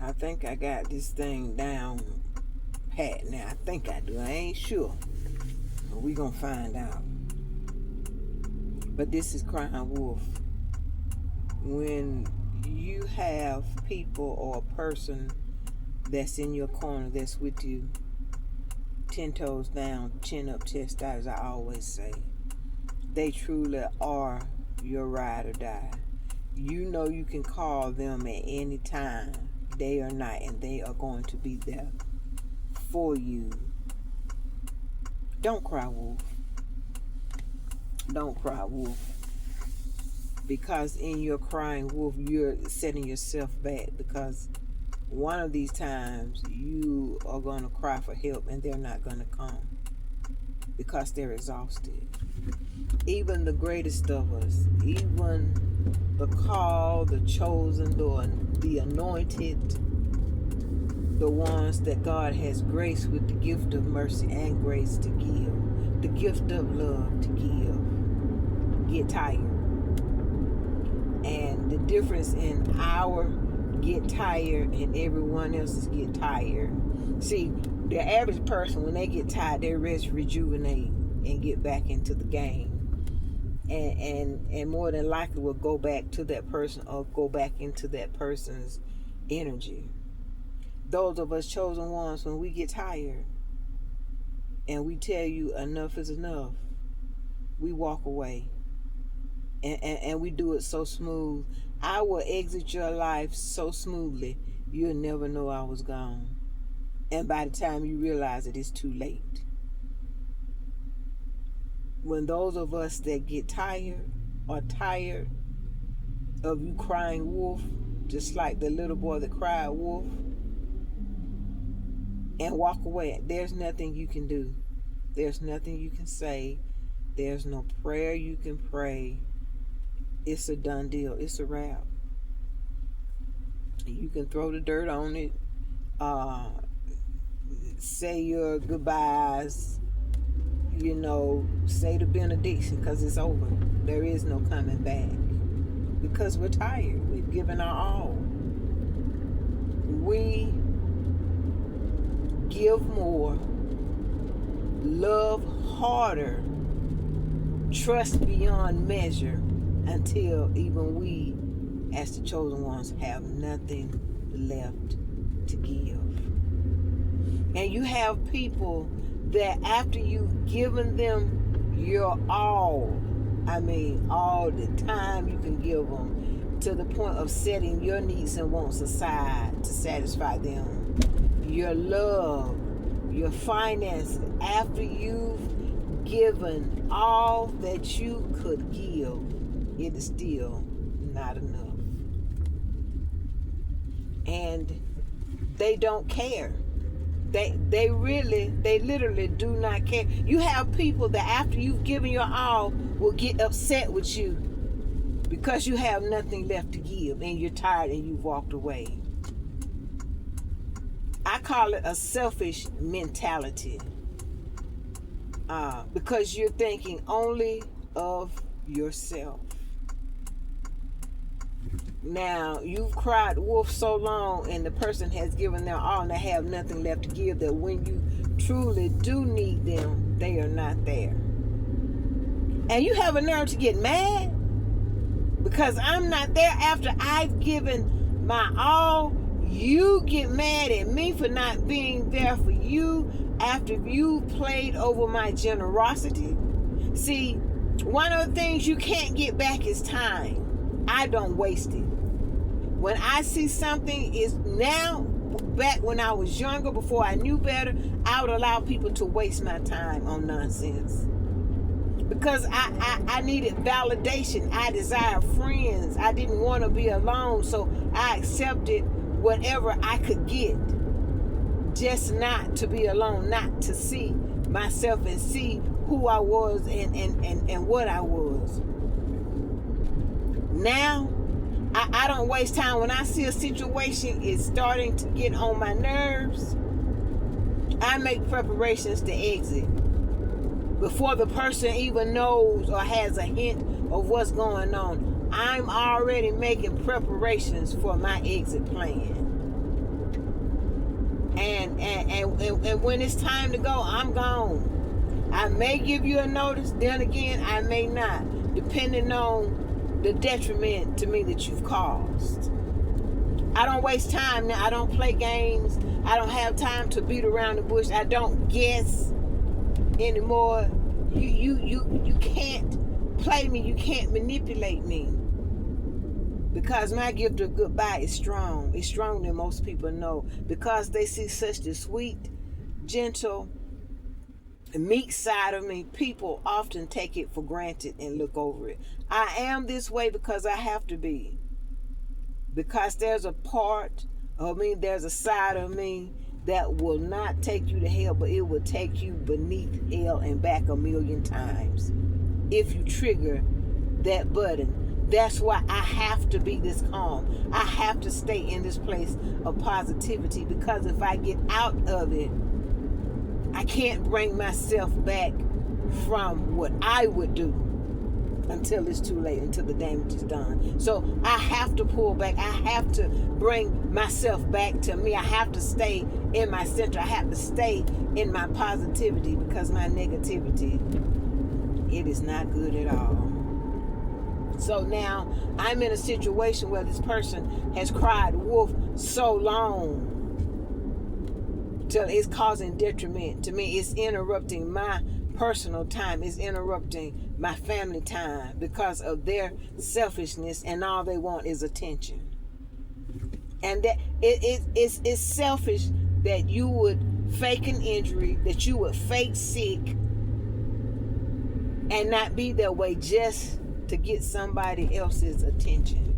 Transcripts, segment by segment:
I think I got this thing down pat now. I think I do. I ain't sure. But we gonna find out. But this is Cryin Wolf. When you have people or a person that's in your corner, that's with you, 10 toes down, chin up, chest out, as I always say, they truly are your ride or die. You know you can call them at any time, day or night, and they are going to be there for you. Don't cry wolf. Don't cry wolf. Because in your crying wolf, you're setting yourself back, because one of these times you are going to cry for help and they're not going to come because they're exhausted. Even the greatest of us, even the called, the chosen, the anointed, the ones that God has graced with the gift of mercy and grace to give, the gift of love to give, get tired. And the difference in our get tired and everyone else's get tired. See, the average person, when they get tired, they rest, rejuvenate, and get back into the game. And more than likely will go back to that person or go back into that person's energy. Those of us chosen ones, when we get tired and we tell you enough is enough, we walk away. And we do it so smooth. I will exit your life so smoothly, you'll never know I was gone. And by the time you realize it, it's too late. When those of us that get tired are tired of you crying wolf, just like the little boy that cried wolf, and walk away, there's nothing you can do. There's nothing you can say. There's no prayer you can pray. It's a done deal. It's a wrap. You can throw the dirt on it, say your goodbyes, say the benediction, because it's over. There is no coming back, because we're tired. We've given our all. We give more, love harder, trust beyond measure, until even we, as the chosen ones, have nothing left to give. And you have people that after you've given them your all, all the time you can give them, to the point of setting your needs and wants aside to satisfy them, your love, your finances, after you've given all that you could give, it is still not enough. And they don't care. They literally do not care. You have people that after you've given your all will get upset with you because you have nothing left to give and you're tired and you've walked away. I call it a selfish mentality, because you're thinking only of yourself. Now, you've cried wolf so long and the person has given their all and they have nothing left to give, that when you truly do need them, they are not there. And you have a nerve to get mad because I'm not there after I've given my all. You get mad at me for not being there for you after you played over my generosity. See, one of the things you can't get back is time. I don't waste it. When I see something is now, back when I was younger, before I knew better, I would allow people to waste my time on nonsense. Because I needed validation. I desired friends. I didn't want to be alone, so I accepted whatever I could get. Just not to be alone, not to see myself and see who I was and what I was. Now, I don't waste time. When I see a situation is starting to get on my nerves, I make preparations to exit before the person even knows or has a hint of what's going on. I'm already making preparations for my exit plan. And when it's time to go, I'm gone. I may give you a notice, then again I may not, depending on the detriment to me that you've caused. I don't waste time now. I don't play games. I don't have time to beat around the bush. I don't guess anymore. You can't play me. You can't manipulate me. Because my gift of goodbye is strong. It's stronger than most people know. Because they see such the sweet, gentle, meek side of me, people often take it for granted and look over it. I am this way because I have to be. Because there's a part of me, there's a side of me that will not take you to hell, but it will take you beneath hell and back 1,000,000 times if you trigger that button. That's why I have to be this calm. I have to stay in this place of positivity, because if I get out of it, I can't bring myself back from what I would do until it's too late, until the damage is done. So I have to pull back. I have to bring myself back to me. I have to stay in my center. I have to stay in my positivity, because my negativity, it is not good at all. So now I'm in a situation where this person has cried wolf so long till it's causing detriment to me. It's interrupting my personal time. It's interrupting my family time because of their selfishness, and all they want is attention. And that it's selfish that you would fake an injury, that you would fake sick, and not be that way just to get somebody else's attention.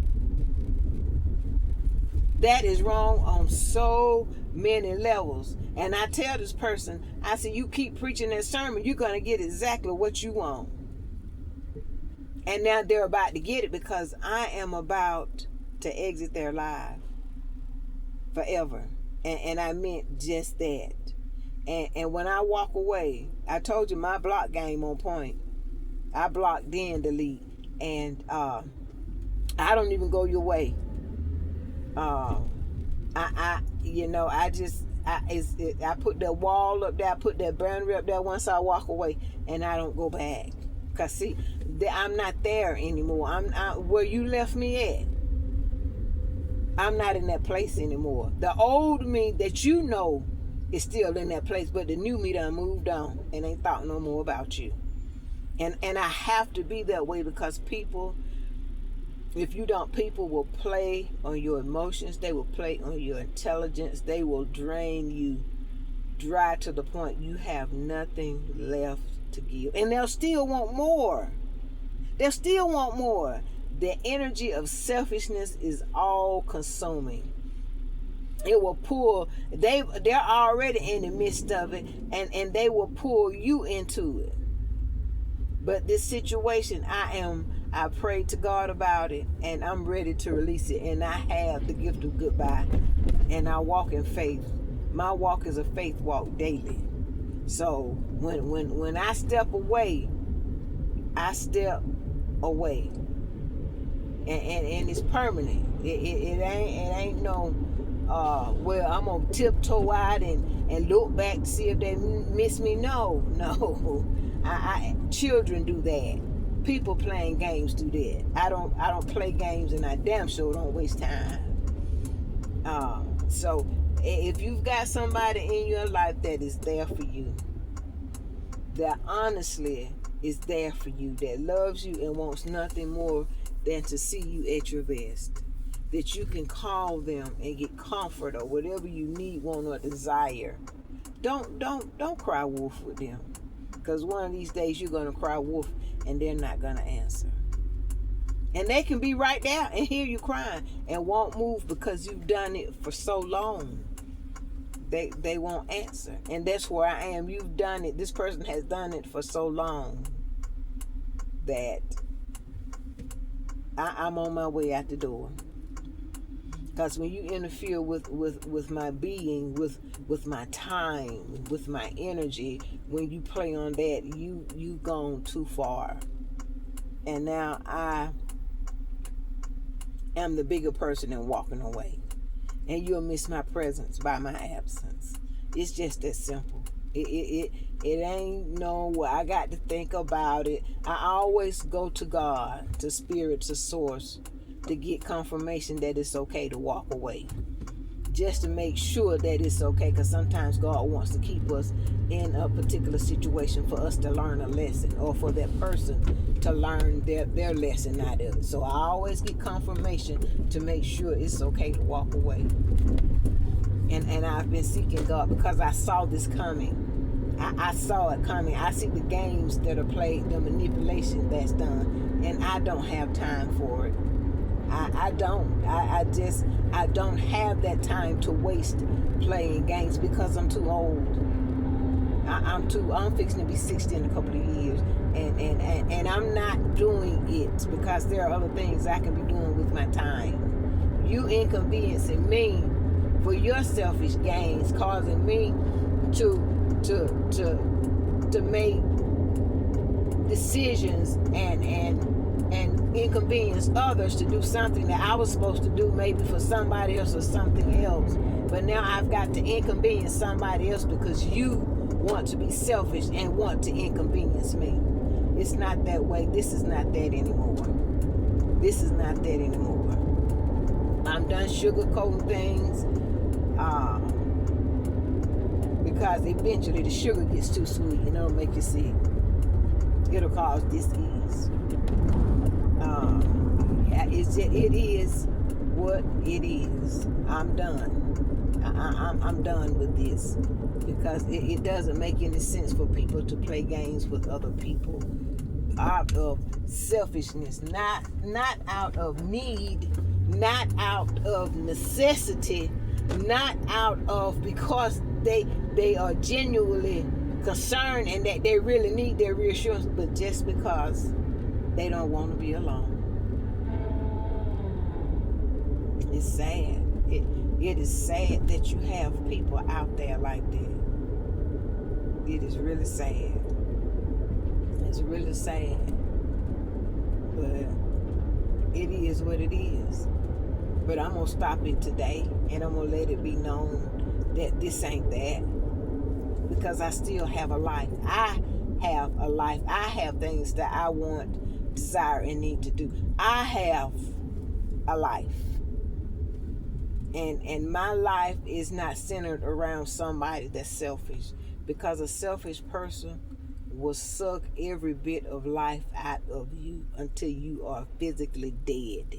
That is wrong on so many levels. And I tell this person, I say, you keep preaching that sermon, you're going to get exactly what you want. And now they're about to get it, because I am about to exit their life forever. And I meant just that. And when I walk away, I told you my block game on point. I block, then delete. And I don't even go your way. I put that wall up there, I put that boundary up there once I walk away, and I don't go back. Cause see, I'm not there anymore. I'm where you left me at. I'm not in that place anymore. The old me that you know is still in that place, but the new me done moved on and ain't thought no more about you. And I have to be that way, because people, if you don't, people will play on your emotions. They will play on your intelligence. They will drain you dry to the point you have nothing left to give. And they'll still want more. They'll still want more. The energy of selfishness is all consuming. It will pull, they're already in the midst of it, and they will pull you into it. But this situation, I prayed to God about it, and I'm ready to release it. And I have the gift of goodbye, and I walk in faith. My walk is a faith walk daily. So when I step away, I step away, and it's permanent. It ain't no well, I'm gonna tiptoe out and look back to see if they miss me. No. Children do that. People playing games do that. I don't play games, and I damn sure don't waste time. So if you've got somebody in your life that is there for you, that honestly is there for you, that loves you and wants nothing more than to see you at your best, that you can call them and get comfort or whatever you need, want, or desire, don't cry wolf with them. Because one of these days you're going to cry wolf and they're not going to answer. And they can be right there and hear you crying and won't move, because you've done it for so long. They won't answer. And that's where I am. You've done it. This person has done it for so long that I'm on my way out the door. Because when you interfere with my being, with my time, with my energy, when you play on that, you've gone too far. And now I am the bigger person and walking away. and you'll miss my presence by my absence. It's just that simple. It ain't no well, I got to think about it. I always go to God, to Spirit, to Source, to get confirmation that it's okay to walk away. Just to make sure that it's okay, because sometimes God wants to keep us in a particular situation for us to learn a lesson, or for that person to learn their lesson out of it. So I always get confirmation to make sure it's okay to walk away. And I've been seeking God because I saw this coming. I saw it coming. I see the games that are played, the manipulation that's done, and I don't have time for it. I don't. I don't have that time to waste playing games because I'm too old. I'm fixing to be 60 in a couple of years, and I'm not doing it because there are other things I can be doing with my time. You inconveniencing me for your selfish gains, causing me to make decisions and inconvenience others to do something that I was supposed to do maybe for somebody else or something else. But now I've got to inconvenience somebody else because you want to be selfish and want to inconvenience me. It's not that way. This is not that anymore. This is not that anymore. I'm done sugarcoating things because eventually the sugar gets too sweet and it'll make you sick. It'll cause disease. It is what it is. I'm done. I'm done with this because it doesn't make any sense for people to play games with other people out of selfishness, not out of need, not out of necessity, not out of because they are genuinely concerned and that they really need their reassurance, but just because they don't want to be alone. It's sad. It is sad that you have people out there like that. It is really sad. It's really sad. But it is what it is. But I'm going to stop it today and I'm going to let it be known that this ain't that. Because I still have a life. I have a life. I have things that I want, desire, and need to do. I have a life. And my life is not centered around somebody that's selfish. Because a selfish person will suck every bit of life out of you until you are physically dead.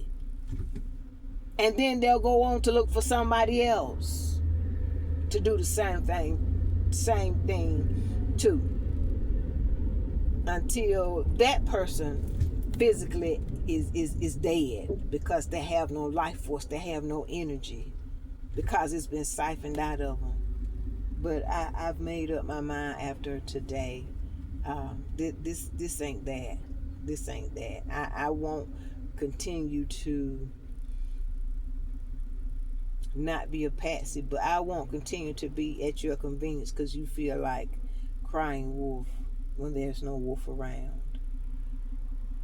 And then they'll go on to look for somebody else to do the same thing too. Until that person physically is dead because they have no life force, they have no energy because it's been siphoned out of them. But I've made up my mind after today. This ain't that. This ain't that. I won't continue to not be a patsy, but I won't continue to be at your convenience because you feel like crying wolf when there's no wolf around.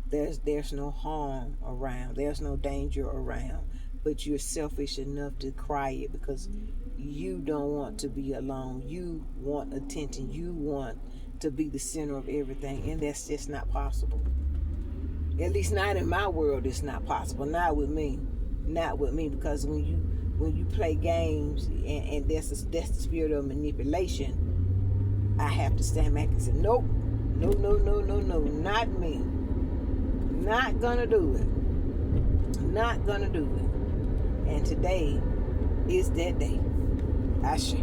There's no harm around. There's no danger around. But you're selfish enough to cry it because you don't want to be alone. You want attention. You want to be the center of everything. And that's just not possible. At least not in my world, it's not possible. Not with me. Not with me. Because when you play games and that's the spirit of manipulation, I have to stand back and say, nope. No, not me. Not gonna do it. Not gonna do it. And today is that day. Ashe.